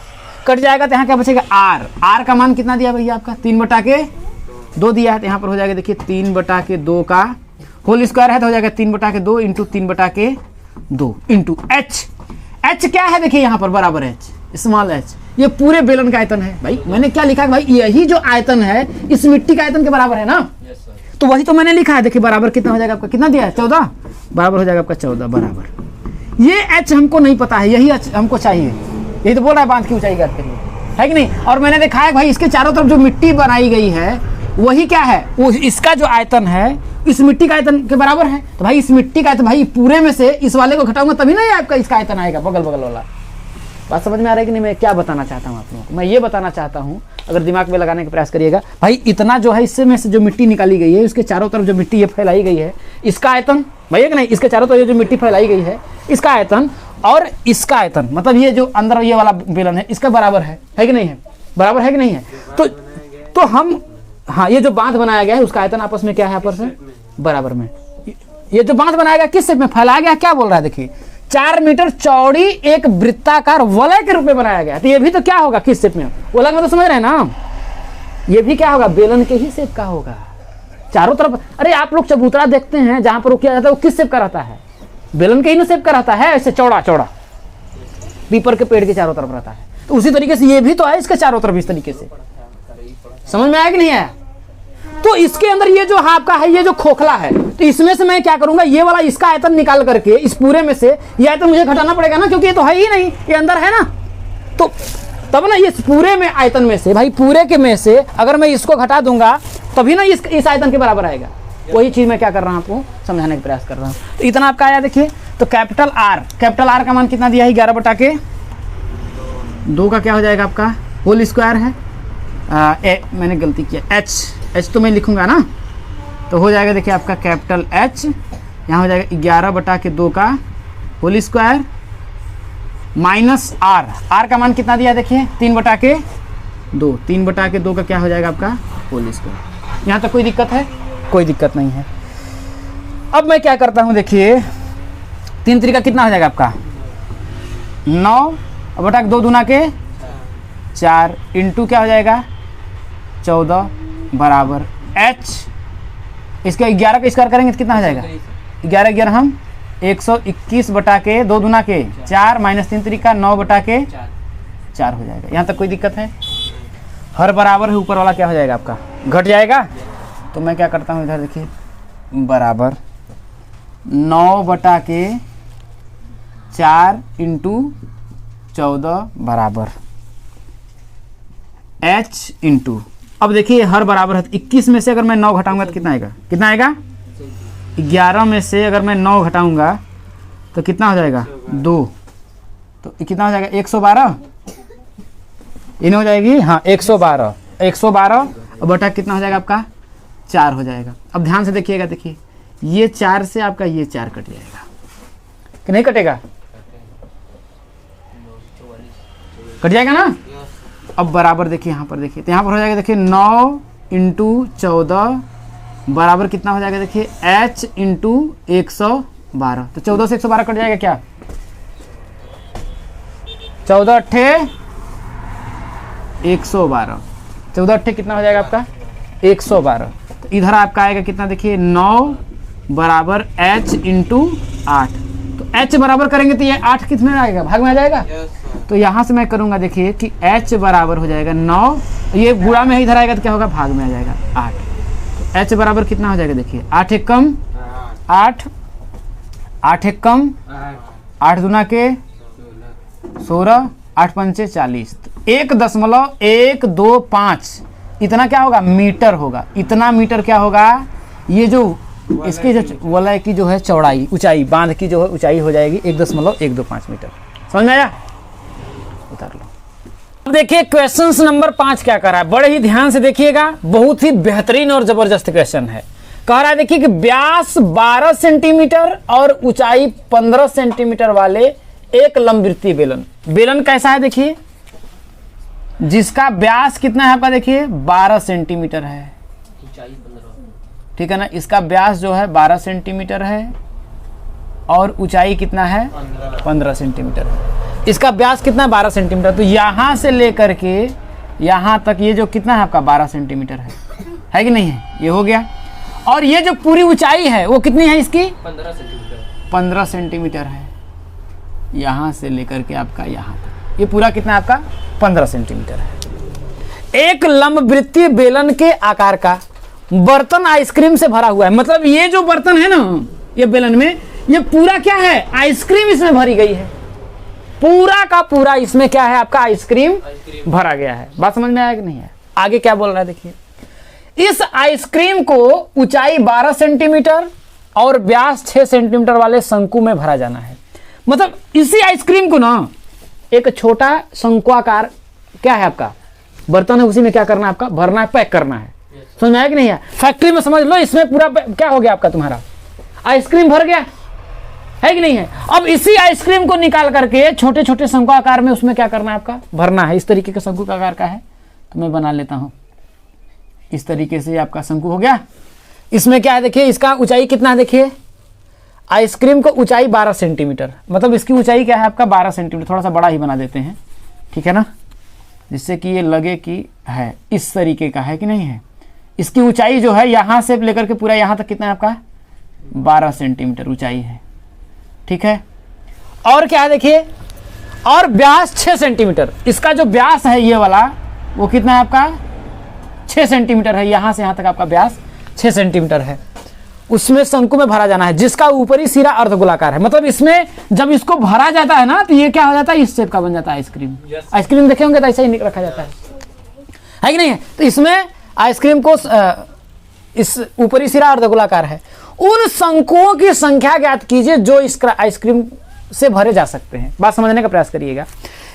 कट जाएगा, तो यहाँ क्या बचेगा, आर, आर का मान कितना दिया भैया आपका, 3/2 दिया है, तो यहाँ पर हो जाएगा देखिए 3/2 का होल स्क्वायर है, तो हो जाएगा 3/2 इंटू 3/2 इंटू एच, एच क्या है देखिए यहाँ पर बराबर एच, स्मॉल एच, ये पूरे बेलन का आयतन है। भाई मैंने क्या लिखा है, भाई यही जो आयतन है इस मिट्टी का आयतन के बराबर है ना, तो वही तो मैंने लिखा है। देखिए बराबर कितना हो जाएगा आपका, कितना दिया है 14, बराबर हो जाएगा आपका 14 बराबर। ये एच हमको नहीं पता है, यही एच हमको चाहिए, यही तो बोल रहा है बांध की ऊंचाई ज्ञात करिए, है कि नहीं। और मैंने देखा है भाई इसके चारों तरफ जो मिट्टी बनाई गई है वही क्या है, वो इसका जो आयतन है इस मिट्टी का आयतन के बराबर है। तो भाई इस मिट्टी का आयतन, भाई पूरे में से इस वाले को घटाऊंगा तभी ना ये आपका इसका आयतन आएगा, बगल बगल वाला। बात समझ में आ रहा है कि नहीं? मैं क्या बताना चाहता हूँ आप लोगों को? मैं ये बताना चाहता हूँ, अगर दिमाग में लगाने का प्रयास करिएगा, भाई इतना जो है इससे में से जो मिट्टी निकाली गई है, उसके चारों तरफ जो मिट्टी ये फैलाई गई है, इसका आयतन भैया कि नहीं, इसके चारों तरफ जो मिट्टी फैलाई गई है इसका आयतन और इसका आयतन, मतलब ये जो अंदर ये वाला बेलन है इसका बराबर है कि नहीं है? बराबर है कि नहीं है? तो हम, हाँ, ये जो बांध बनाया गया है उसका आयतन आपस में क्या है? आपस में बराबर में। ये जो बांध बनाया गया किस शेप में फैलाया गया, क्या बोल रहा है? देखिए 4 मीटर चौड़ी एक वृत्ताकार वलय के रूप में बनाया गया। तो ये भी तो क्या होगा, किस शेप में? वलय में तो समझ रहे हैं ना, ये भी क्या होगा? बेलन के ही शेप का होगा चारों तरफ। अरे आप लोग चबूतरा देखते हैं जहां पर वो किया जाता है, वो किस शेप का रहता है? बेलन के ही शेप का रहता है, ऐसे चौड़ा चौड़ा पीपर के पेड़ के चारों तरफ रहता है। तो उसी तरीके से ये भी तो है इसके चारों तरफ इस तरीके से। समझ में आया कि नहीं आया? तो इसके अंदर ये जो आपका है, ये जो खोखला है, तो इसमें से मैं क्या करूंगा, ये वाला इसका आयतन निकाल करके इस पूरे में से ये आयतन मुझे घटाना पड़ेगा ना, क्योंकि ये तो है ही नहीं, ये अंदर है ना। तो तब ना इस पूरे में आयतन में से, भाई पूरे के में से अगर मैं इसको घटा दूंगा तभी ना इस आयतन के बराबर आएगा। वही चीज मैं क्या कर रहा हूं, आपको समझाने का प्रयास कर रहा हूं। तो इतना आपका आया देखिए। तो कैपिटल आर का मान कितना दिया है? 11/2 का क्या हो जाएगा आपका? होल स्क्वायर है। मैंने गलती किया, एच तो मैं लिखूंगा ना, तो हो जाएगा देखिए आपका कैपिटल एच, यहाँ हो जाएगा 11/2 का होल स्क्वायर माइनस आर का मान कितना दिया देखिए? 3/2। 3/2 का क्या हो जाएगा आपका? Whole square. यहाँ तक कोई दिक्कत है? कोई दिक्कत नहीं है। अब मैं क्या करता हूँ देखिए, 3 तरीका कितना हो जाएगा आपका? 9/2 दूना के 4 इंटू क्या हो जाएगा? 14 बराबर एच। इसका 11 का स्क्वायर करेंगे तो कितना हो जाएगा? 11 हम 121/2 दूना के 4 माइनस 3 तरीका 9/4 हो जाएगा। यहाँ तक कोई दिक्कत है? हर बराबर है, ऊपर वाला क्या हो जाएगा आपका? घट जाएगा। तो मैं क्या करता हूँ इधर देखिए, बराबर 9/4 इंटू 14 बराबर एच इंटू, अब देखिए हर बराबर है, 21 में से अगर मैं 9 घटाऊंगा तो कितना आएगा? कितना आएगा? 11 में से अगर मैं 9 घटाऊंगा तो कितना हो जाएगा? 2। तो कितना हो जाएगा? 112 इन्हें हो जाएगी, हाँ 112 बटा कितना हो जाएगा आपका? 4 हो जाएगा। अब ध्यान से देखिएगा, देखिए ये 4 से आपका ये 4 कट जाएगा कि नहीं कटेगा? कट जाएगा ना। अब बराबर देखिए यहाँ पर, देखिए तो यहाँ पर हो जाएगा देखिए 9 इंटू 14 बराबर कितना हो जाएगा देखिए? h into 112। तो 14 से 112 कट जाएगा क्या? 14 अट्ठे 112। 14 अट्ठे कितना हो जाएगा आपका? 112। तो इधर आपका आएगा कितना देखिए? 9 बराबर h इंटू 8। तो h बराबर करेंगे तो ये 8 किस में आएगा? भाग में आ जाएगा। तो यहाँ से मैं करूँगा देखिए कि h बराबर हो जाएगा 9, ये गुणा में इधर आएगा तो क्या होगा? भाग में आ जाएगा 8। तो h बराबर कितना हो जाएगा देखिए? 8 एक कम 8, 8 एक कम 8 दूना के 16, 8 पंचे 40। 1.125 इतना क्या होगा? मीटर होगा। इतना मीटर क्या होगा? ये जो इसकी जो वलय की जो है चौड़ाई, ऊंचाई, बांध की जो है ऊंचाई हो जाएगी 1.125 मीटर। समझ में आया? उतार लो। अब देखिए क्वेश्चन नंबर 5 क्या कर रहा है, बड़े ही ध्यान से देखिएगा, बहुत ही बेहतरीन और जबरदस्त क्वेश्चन है। कह रहा है देखिए कि व्यास 12 सेंटीमीटर और ऊंचाई 15 सेंटीमीटर वाले एक लंबवृत्तीय बेलन। बेलन कैसा है देखिए, जिसका व्यास कितना है आपका? देखिए 12 सेंटीमीटर है, ठीक है ना। इसका व्यास जो है 12 सेंटीमीटर है और ऊंचाई कितना है? 15 सेंटीमीटर है। इसका व्यास कितना है? 12 सेंटीमीटर। तो यहाँ से लेकर के यहाँ तक ये जो कितना है आपका? 12 सेंटीमीटर है कि नहीं है? ये हो गया। और ये जो पूरी ऊंचाई है वो कितनी है इसकी? 15 सेंटीमीटर है। यहाँ से लेकर के आपका यहाँ तक ये पूरा कितना है आपका? 15 सेंटीमीटर है। एक लंबवृत्तीय बेलन के आकार का बर्तन आइसक्रीम से भरा हुआ है। मतलब ये जो बर्तन है ना, ये बेलन में ये पूरा क्या है? आइसक्रीम इसमें भरी गई है। पूरा का पूरा इसमें क्या है आपका? आइसक्रीम भरा गया है। बात समझ में आया कि नहीं है? आगे क्या बोल रहा है देखिए, इस आइसक्रीम को ऊंचाई 12 सेंटीमीटर और व्यास 6 सेंटीमीटर वाले शंकु में भरा जाना है। मतलब इसी आइसक्रीम को ना एक छोटा शंकुआकार क्या है आपका बर्तन है, उसी में क्या करना है आपका भरना है, पैक करना है। समझ में आया कि नहीं है? फैक्ट्री में समझ लो, इसमें पूरा क्या हो गया आपका, तुम्हारा आइसक्रीम भर गया है कि नहीं है। अब इसी आइसक्रीम को निकाल करके छोटे छोटे शंकु आकार में उसमें क्या करना है आपका भरना है। इस तरीके का शंकु का आकार का है तो मैं बना लेता हूं। इस तरीके से आपका शंकु हो गया। इसमें क्या है देखिए, इसका ऊंचाई कितना है देखिए, आइसक्रीम को ऊंचाई 12 सेंटीमीटर, मतलब इसकी ऊंचाई क्या है आपका 12 सेंटीमीटर। थोड़ा सा बड़ा ही बना देते हैं, ठीक है ना, जिससे कि ये लगे कि है इस तरीके का है कि नहीं है। इसकी ऊंचाई जो है यहाँ से लेकर के पूरा यहाँ तक कितना है आपका 12 सेंटीमीटर ऊंचाई है, ठीक है। और क्या है देखिए, और व्यास 6 सेंटीमीटर। इसका जो व्यास है ये वाला वो कितना है आपका 6 सेंटीमीटर है। यहाँ से यहाँ तक आपका व्यास 6 सेंटीमीटर है। उसमें शंकु में भरा जाना है, जिसका ऊपरी सिरा अर्धगोलाकार है। मतलब इसमें जब इसको भरा जाता है ना तो ये क्या हो जाता है, इस शेप का बन जाता है आइसक्रीम। आइसक्रीम देखे होंगे तो ऐसा ही रखा जाता है कि नहीं है। तो इसमें आइसक्रीम को इस ऊपरी सिरा अर्धगोलाकार है। उन शंकुओं की संख्या ज्ञात कीजिए जो इस आइसक्रीम से भरे जा सकते हैं। बात समझने का प्रयास करिएगा।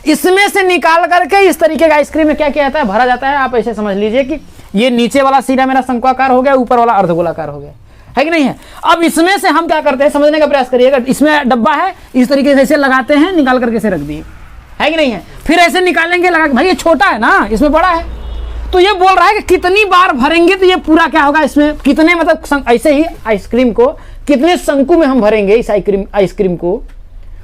इसमें से निकाल करके इस तरीके का आइसक्रीम में क्या किया जाता है, भरा जाता है। आप ऐसे समझ लीजिए कि ये नीचे वाला सिरा मेरा शंकुआकार हो गया, ऊपर वाला अर्धगोलाकार हो गया, है कि नहीं है। अब इसमें से हम क्या करते हैं, समझने का प्रयास करिएगा। इसमें डब्बा है, इस तरीके से ऐसे लगाते हैं, निकाल करके ऐसे रख दिए, है कि नहीं है। फिर ऐसे निकालेंगे लगा, भाई ये छोटा है ना, इसमें बड़ा है, तो ये बोल रहा है कि कितनी बार भरेंगे तो ये पूरा क्या होगा, इसमें कितने मतलब ऐसे ही आइसक्रीम को कितने शंकु में हम भरेंगे इस आइसक्रीम को,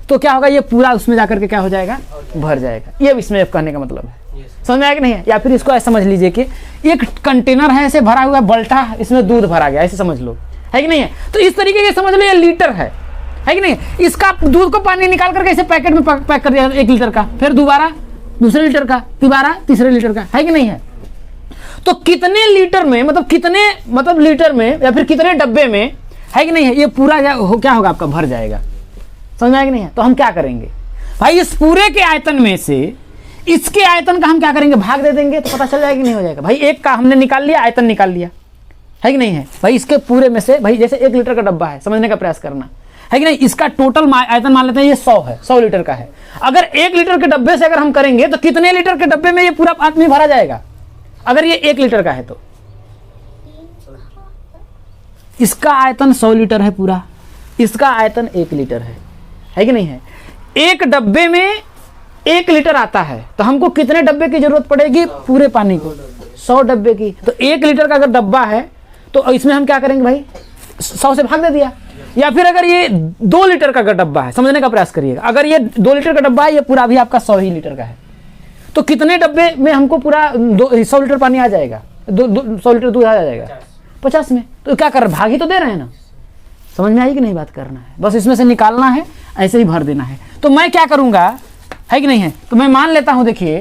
तो क्या होगा ये पूरा उसमें जाकर के क्या हो जाएगा, भर जाएगा। ये इसमें कहने का मतलब है। समझ में आया कि नहीं है। या फिर इसको ऐसे समझ लीजिए कि एक कंटेनर है ऐसे भरा हुआ बल्टा, इसमें दूध भरा गया, ऐसे समझ लो, है कि नहीं है। तो इस तरीके से समझ लो ये लीटर है कि नहीं। इसका दूध को पानी निकाल करके इसे पैकेट में पैक कर दिया 1 लीटर का, फिर दोबारा दूसरे लीटर का, दोबारा तीसरे लीटर का, है कि नहीं है। तो कितने लीटर में, मतलब कितने मतलब लीटर में या फिर कितने डब्बे में, है कि नहीं है, ये पूरा क्या होगा आपका भर जाएगा। समझ में आया कि नहीं है। तो हम क्या करेंगे भाई, इस पूरे के आयतन में से इसके आयतन का हम क्या करेंगे, भाग दे देंगे, तो पता चल जाएगा कि नहीं हो जाएगा। भाई एक का हमने निकाल लिया, आयतन निकाल लिया, है कि नहीं है। भाई इसके पूरे में से, भाई जैसे 1 लीटर का डब्बा है, समझने का प्रयास करना, है कि नहीं। इसका टोटल आयतन मान लेते हैं ये 100 है, 100 लीटर का है। अगर 1 लीटर के डब्बे से अगर हम करेंगे तो कितने लीटर के डब्बे में ये पूरा आदमी भरा जाएगा, अगर ये 1 लीटर का है तो। इसका आयतन 100 लीटर है पूरा, इसका आयतन 1 लीटर है कि नहीं है। एक डब्बे में 1 लीटर आता है तो हमको कितने डब्बे की जरूरत पड़ेगी, पूरे पानी को 100 डब्बे की। तो 1 लीटर का अगर डब्बा है तो इसमें हम क्या करेंगे भाई, 100 से भाग दे दिया। या फिर अगर ये 2 लीटर का डब्बा है, समझने का प्रयास करिएगा, अगर ये 2 लीटर का डब्बा है, ये पूरा भी आपका 100 ही लीटर का है, तो कितने डब्बे में हमको पूरा 100 लीटर पानी आ जाएगा, 100 लीटर दूध आ जाएगा 50 में। तो क्या कर रहे, भाग ही तो दे रहे हैं ना। समझ में आई कि नहीं, बात करना है, बस इसमें से निकालना है, ऐसे ही भर देना है। तो मैं क्या करूंगा, है कि नहीं है, तो मैं मान लेता हूं देखिए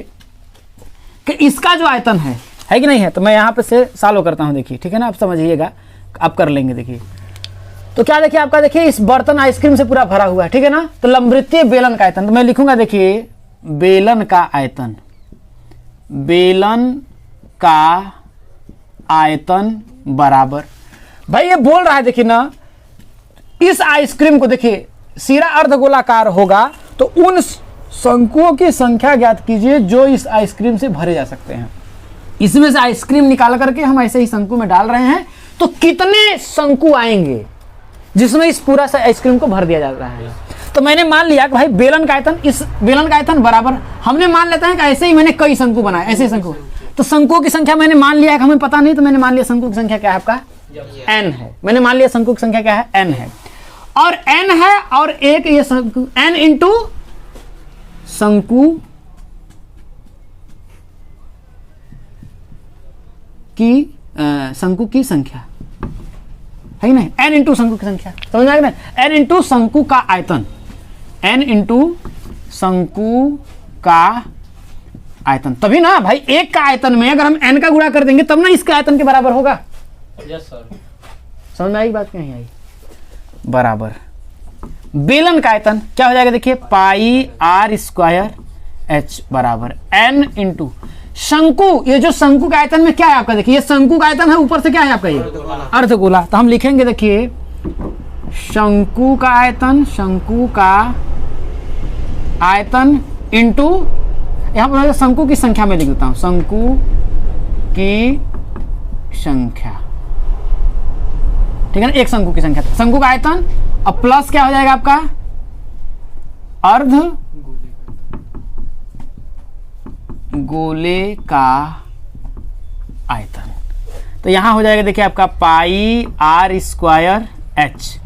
कि इसका जो आयतन है कि नहीं है, तो मैं यहाँ पे से सॉल्व करता हूँ, देखिए ठीक है ना, आप समझिएगा, आप कर लेंगे। देखिए तो क्या देखिए आपका, देखिए इस बर्तन आइसक्रीम से पूरा भरा हुआ है, ठीक है ना। तो लंबवृत्तीय बेलन का आयतन, तो मैं लिखूंगा देखिए बेलन का आयतन, बेलन का आयतन बराबर, भाई ये बोल रहा है देखिए ना, इस आइसक्रीम को देखिए सिरा अर्धगोलाकार होगा तो उन शंकुओं की संख्या ज्ञात कीजिए जो इस आइसक्रीम से भरे जा सकते हैं। इसमें से आइसक्रीम निकाल करके हम ऐसे ही शंकु में डाल रहे हैं, तो कितने शंकु आएंगे जिसमें इस पूरा सा आइसक्रीम को भर दिया जा रहा है। तो मैंने मान लिया कि भाई बेलन का आयतन, इस बेलन का आयतन बराबर, हमने मान लेते हैं कि ऐसे ही मैंने कई शंकु बनाए, ऐसे शंकु, तो शंकुओं की संख्या मैंने मान लिया है, हमें पता नहीं, तो मैंने मान लिया शंकु की संख्या क्या है आपका n है। मैंने मान लिया शंकु की संख्या क्या है, n है, और n है, और एक ये शंकु n इंटू शंकु की संख्या, है कि नहीं, n इंटू शंकु की संख्या, समझ में आ गया ना। n इंटू शंकु का आयतन, n इंटू शंकु का आयतन, तभी ना भाई एक का आयतन में अगर हम n का गुणा कर देंगे तब ना इसके आयतन के बराबर होगा। यस सर, समझ में आई बात, नहीं आई, बराबर बेलन का आयतन क्या हो जाएगा, देखिए पाई r² h बराबर n इंटू शंकु, ये जो शंकु का आयतन में क्या है आपका, देखिए ये शंकु का आयतन है, ऊपर से क्या है आपका ये अर्धगोला। तो हम लिखेंगे देखिए शंकु का आयतन इंटू, यहाँ पर शंकु की संख्या में लिख देता हूं, शंकु की संख्या, ठीक है ना, एक शंकु की संख्या, शंकु का आयतन, अब प्लस क्या हो जाएगा आपका अर्ध गोले का आयतन। तो यहां हो जाएगा देखिए आपका पाई आर स्क्वायर एच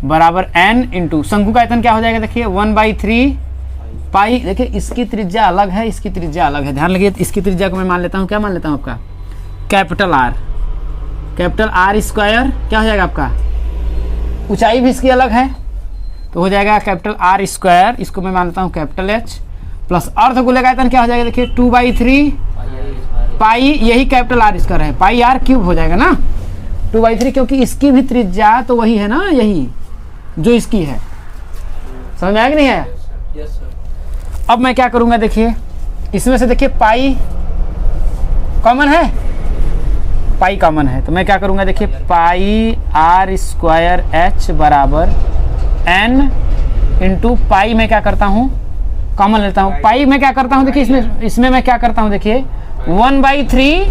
बराबर एन इंटू शंकु का आयतन क्या हो जाएगा देखिए 1/3 पाई। देखिए इसकी त्रिज्या अलग है, इसकी त्रिज्या अलग है, ध्यान लगिए। इसकी त्रिज्या को मैं मान लेता हूं, क्या मान लेता हूं आपका कैपिटल आर स्क्वायर क्या हो जाएगा आपका, ऊंचाई भी इसकी अलग है तो हो जाएगा कैपिटल आर स्क्वायर, इसको मैं मान लेता हूं कैपिटल एच, प्लस अर्धगोले का आयतन क्या हो जाएगा देखिए 2/3 पाई, यही कैपिटल आर स्क्वायर है, पाई आर क्यूब हो जाएगा ना 2/3, क्योंकि इसकी भी त्रिज्या तो वही है ना, यही जो इसकी है। समझ में आया कि नहीं आया? Yes sir. अब मैं क्या करूंगा देखिए, इसमें से देखिए पाई कॉमन है, पाई कॉमन है, तो मैं क्या करूंगा देखिए पाई आर स्क्वायर एच बराबर एन इंटू पाई में क्या करता हूं कॉमन लेता हूं, पाई में क्या करता हूं देखिए इसमें मैं क्या करता हूं देखिए 1/3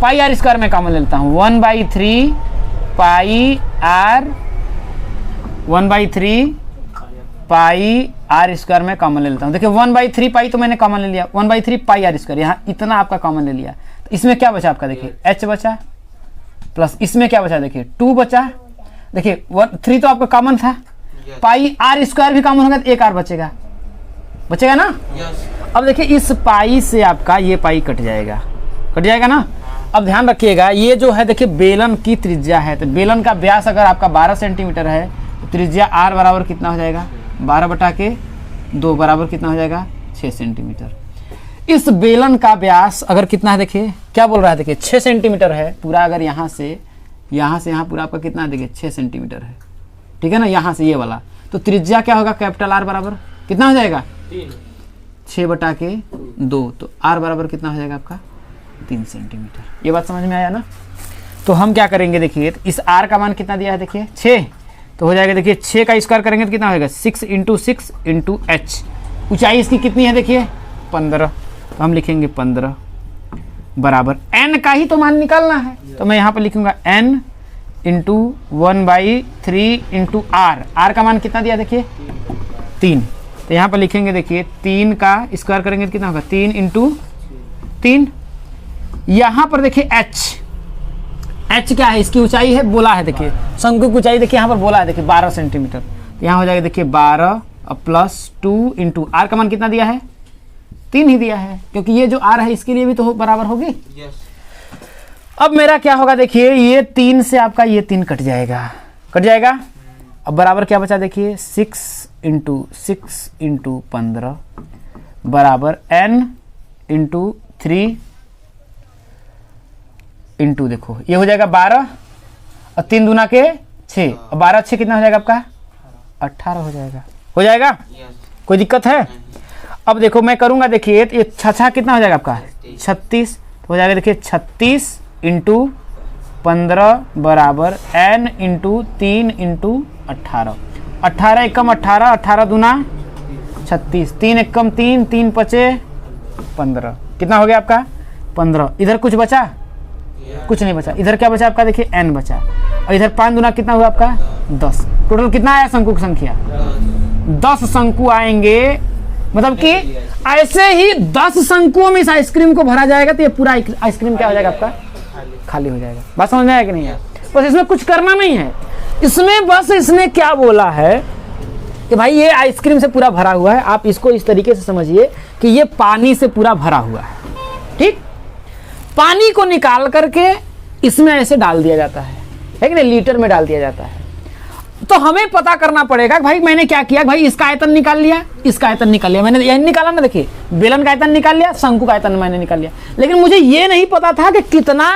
पाई आर स्क्वायर में कॉमन लेता हूं, 1/3 पाई आर स्क्वायर में कॉमन ले लेता हूं। देखिए 1/3 पाई तो मैंने कॉमन ले लिया, 1/3 पाई आर स्क्वायर, यहाँ इतना आपका कॉमन ले लिया, तो इसमें क्या बचा आपका देखिए h बचा, प्लस इसमें क्या बचा देखिए 2 बचा, देखिए 3 तो आपका कॉमन था, पाई आर स्क्वायर भी कॉमन होगा तो एक आर बचेगा ना। अब देखिए इस पाई से आपका ये पाई कट जाएगा ना। अब ध्यान रखिएगा ये जो है देखिए बेलन की त्रिज्या है, तो बेलन का व्यास अगर आपका 12 सेंटीमीटर है तो त्रिज्या r बराबर कितना हो जाएगा 12/2 बराबर कितना हो जाएगा 6 सेंटीमीटर। इस बेलन का व्यास अगर कितना है देखिए, क्या बोल रहा है देखिए 6 सेंटीमीटर है पूरा, अगर यहाँ से यहाँ पूरा आपका कितना है देखिए 6 सेंटीमीटर है, ठीक है ना, यहाँ से ये वाला, तो त्रिज्या क्या होगा कैपिटल आर बराबर कितना हो जाएगा 6/2, तो आर बराबर कितना हो जाएगा आपका 3 सेंटीमीटर। ये बात समझ में आया ना। तो हम क्या करेंगे देखिए, इस आर का मान कितना दिया है देखिए 6, तो हो जाएगा देखिए 6 का स्क्वायर करेंगे तो कितना होगा 6 × 6 × h, ऊंचाई इसकी कितनी है देखिए 15, तो हम लिखेंगे 15 बराबर n का ही तो मान निकालना है, तो मैं यहाँ पर लिखूंगा n × 1/3 × r का मान कितना दिया देखिए 3, तो यहाँ पर लिखेंगे देखिए 3 का स्क्वायर करेंगे तो कितना होगा 3 × 3, यहाँ पर देखिए h क्या है, इसकी ऊंचाई है बोला है देखिए, शंकु की ऊंचाई देखिए यहाँ पर बोला है देखिए 12 सेंटीमीटर, तो यहाँ हो जाएगा देखिए 12 प्लस 2 × r का मान कितना दिया है 3 ही दिया है, क्योंकि ये जो r है इसके लिए भी तो बराबर होगी। अब मेरा क्या होगा देखिए, ये 3 से आपका ये 3 कट जाएगा। अब बराबर क्या बचा देखिए 6 × 6 × 15 बराबर n × 3 इंटू, देखो ये हो जाएगा 12 और 3 दूना के 6, और 12 6 कितना हो जाएगा आपका 18 हो जाएगा। कोई दिक्कत है? अब देखो मैं करूंगा देखिए, ये 6 कितना हो जाएगा आपका 36, तो हो जाएगा देखिए 36 × 15 बराबर n × 3 × 18, 18 एकम 18, 18 दूना 36, 3 एकम 3, 3 पचे 15, कितना हो गया आपका 15। इधर कुछ बचा? कुछ नहीं बचा। इधर क्या बचा आपका देखिए n बचा, और इधर 5 दूना कितना हुआ आपका 10। टोटल कितना आया शंकु की संख्या 10 शंकु आएंगे, मतलब कि ऐसे ही 10 शंकुओं में इस आइसक्रीम को भरा जाएगा तो ये पूरा आइसक्रीम क्या हो जाएगा आपका खाली हो जाएगा। बात समझ में आया कि नहीं है? बस इसमें कुछ करना नहीं है, इसमें बस इसने क्या बोला है कि भाई ये आइसक्रीम से पूरा भरा हुआ है, आप इसको इस तरीके से समझिए कि ये पानी से पूरा भरा हुआ है, ठीक। पानी को निकाल करके इसमें ऐसे डाल दिया जाता है कि नहीं, लीटर में डाल दिया जाता है। तो हमें पता करना पड़ेगा भाई मैंने क्या किया, भाई इसका आयतन निकाल लिया, इसका आयतन निकाल लिया, मैंने यही निकाला ना, देखिए बेलन का आयतन निकाल लिया, शंकु का आयतन मैंने निकाल लिया, लेकिन मुझे ये नहीं पता था कि कितना,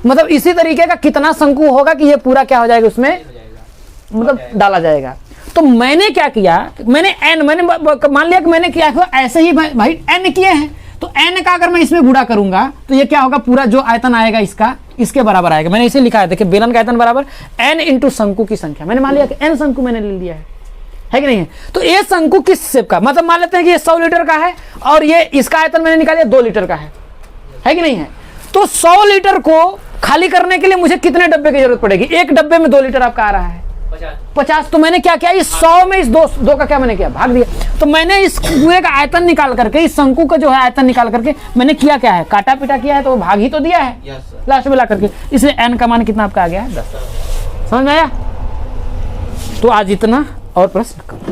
मतलब इसी तरीके का कितना शंकु होगा कि ये पूरा क्या हो जाएगा उसमें मतलब डाला जाएगा। तो मैंने क्या किया, मैंने मान लिया कि मैंने क्या हुआ ऐसे ही भाई n किए हैं, तो n का अगर मैं इसमें गुणा करूंगा तो ये क्या होगा, पूरा जो आयतन आएगा इसका इसके बराबर आएगा। मैंने इसे लिखा है, देखिए बेलन का आयतन बराबर n इंटू शंकु की संख्या। मैंने मान लिया कि n शंकु मैंने ले लिया है कि नहीं है। तो ये शंकु किस शेप का, मतलब मान लेते हैं कि ये 100 लीटर का है और ये इसका आयतन मैंने निकाला 2 लीटर का है कि नहीं है। तो 100 लीटर को खाली करने के लिए मुझे कितने डब्बे की जरूरत पड़ेगी, एक डब्बे में 2 लीटर आपका आ रहा है 50। तो मैंने क्या किया, इस 100 में इस दो का क्या मैंने किया, भाग दिया। तो मैंने इस पूरे का आयतन निकाल करके, इस शंकु का जो है आयतन निकाल करके मैंने किया क्या है, काटा पीटा किया है, तो वो भाग ही तो दिया है लास्ट में ला करके। इसलिए n का मान कितना आपका आ गया है 10। समझ में आया। तो आज इतना और प्रश्न करो।